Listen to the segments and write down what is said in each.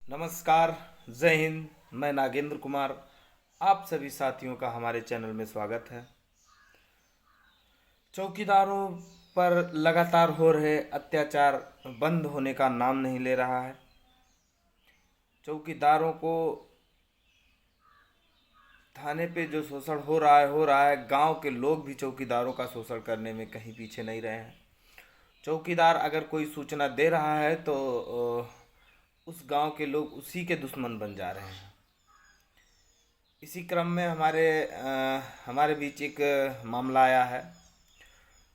नमस्कार, जय हिंद। मैं नागेंद्र कुमार, आप सभी साथियों का हमारे चैनल में स्वागत है। चौकीदारों पर लगातार हो रहे अत्याचार बंद होने का नाम नहीं ले रहा है। चौकीदारों को थाने पे जो शोषण हो रहा है। गांव के लोग भी चौकीदारों का शोषण करने में कहीं पीछे नहीं रहे हैं। चौकीदार अगर कोई सूचना दे रहा है तो उस गांव के लोग उसी के दुश्मन बन जा रहे हैं। इसी क्रम में हमारे बीच एक मामला आया है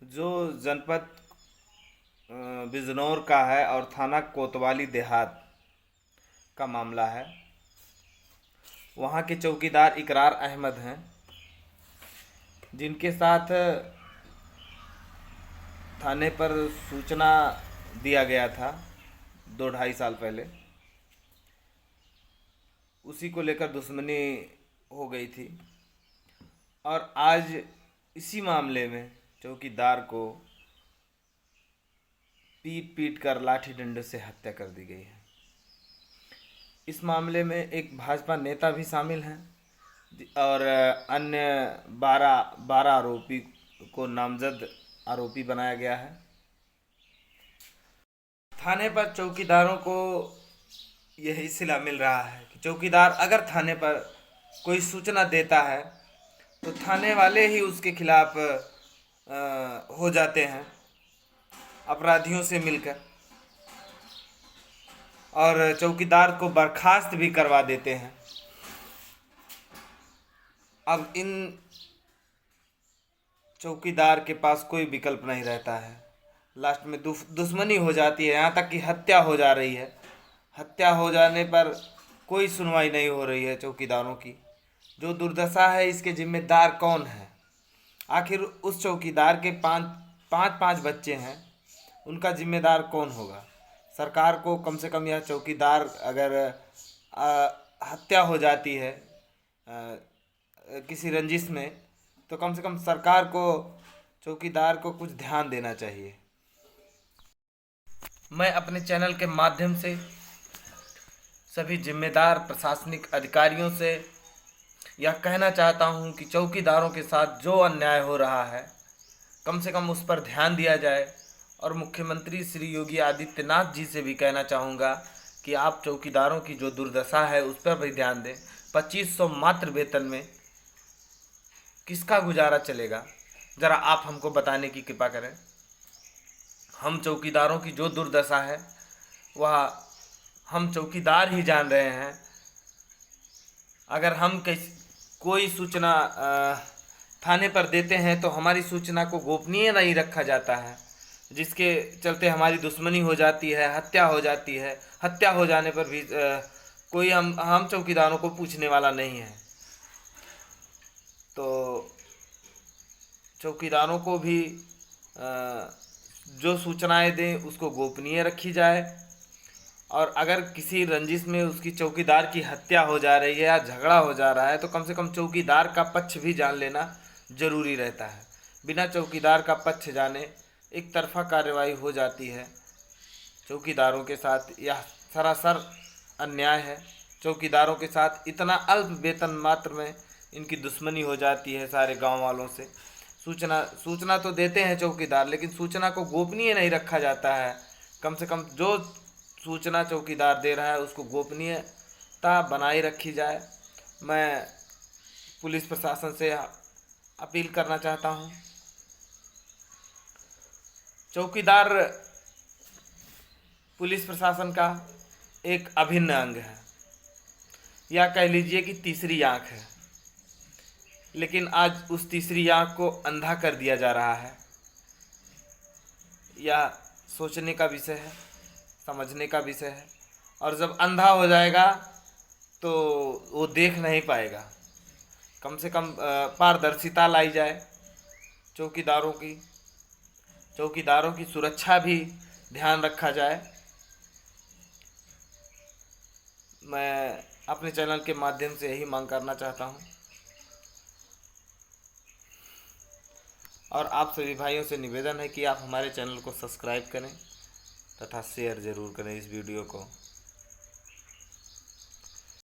जो जनपद बिजनौर का है और थाना कोतवाली देहात का मामला है। वहाँ के चौकीदार इकरार अहमद हैं, जिनके साथ थाने पर सूचना दिया गया था 2-2.5 साल पहले। उसी को लेकर दुश्मनी हो गई थी और आज इसी मामले में चौकीदार को पीट पीट कर लाठी डंडे से हत्या कर दी गई है। इस मामले में एक भाजपा नेता भी शामिल हैं और अन्य 12 आरोपी को नामजद आरोपी बनाया गया है। थाने पर चौकीदारों को यही सिला मिल रहा है कि चौकीदार अगर थाने पर कोई सूचना देता है तो थाने वाले ही उसके खिलाफ हो जाते हैं अपराधियों से मिलकर, और चौकीदार को बर्खास्त भी करवा देते हैं। अब इन चौकीदार के पास कोई विकल्प नहीं रहता है। लास्ट में दुश्मनी हो जाती है, यहाँ तक कि हत्या हो जा रही है। हत्या हो जाने पर कोई सुनवाई नहीं हो रही है चौकीदारों की। जो दुर्दशा है इसके जिम्मेदार कौन है? आखिर उस चौकीदार के पाँच बच्चे हैं, उनका जिम्मेदार कौन होगा? सरकार को कम से कम यह चौकीदार अगर हत्या हो जाती है किसी रंजिश में, तो कम से कम सरकार को चौकीदार को कुछ ध्यान देना चाहिए। मैं अपने चैनल के माध्यम से सभी जिम्मेदार प्रशासनिक अधिकारियों से यह कहना चाहता हूं कि चौकीदारों के साथ जो अन्याय हो रहा है कम से कम उस पर ध्यान दिया जाए। और मुख्यमंत्री श्री योगी आदित्यनाथ जी से भी कहना चाहूँगा कि आप चौकीदारों की जो दुर्दशा है उस पर भी ध्यान दें। 2500 मात्र वेतन में किसका गुजारा चलेगा? ज़रा आप हमको बताने की कृपा करें। हम चौकीदारों की जो दुर्दशा है वह हम चौकीदार ही जान रहे हैं। अगर हम कोई सूचना थाने पर देते हैं तो हमारी सूचना को गोपनीय नहीं रखा जाता है, जिसके चलते हमारी दुश्मनी हो जाती है, हत्या हो जाती है। हत्या हो जाने पर भी कोई हम चौकीदारों को पूछने वाला नहीं है। तो चौकीदारों को भी जो सूचनाएं दें उसको गोपनीय रखी जाए। और अगर किसी रंजिश में उसकी चौकीदार की हत्या हो जा रही है या झगड़ा हो जा रहा है तो कम से कम चौकीदार का पक्ष भी जान लेना ज़रूरी रहता है। बिना चौकीदार का पक्ष जाने एक तरफा कार्रवाई हो जाती है। चौकीदारों के साथ यह सरासर अन्याय है। चौकीदारों के साथ इतना अल्प वेतन मात्र में इनकी दुश्मनी हो जाती है सारे गांव वालों से। सूचना तो देते हैं चौकीदार, लेकिन सूचना को गोपनीय नहीं रखा जाता है। कम से कम जो सूचना चौकीदार दे रहा है उसको गोपनीयता बनाए रखी जाए। मैं पुलिस प्रशासन से अपील करना चाहता हूँ। चौकीदार पुलिस प्रशासन का एक अभिन्न अंग है, या कह लीजिए कि तीसरी आंख है। लेकिन आज उस तीसरी आंख को अंधा कर दिया जा रहा है। यह सोचने का विषय है, समझने का विषय है। और जब अंधा हो जाएगा तो वो देख नहीं पाएगा। कम से कम पारदर्शिता लाई जाए। चौकीदारों की सुरक्षा भी ध्यान रखा जाए। मैं अपने चैनल के माध्यम से यही मांग करना चाहता हूँ। और आप सभी भाइयों से निवेदन है कि आप हमारे चैनल को सब्सक्राइब करें तथा शेयर ज़रूर करें इस वीडियो को।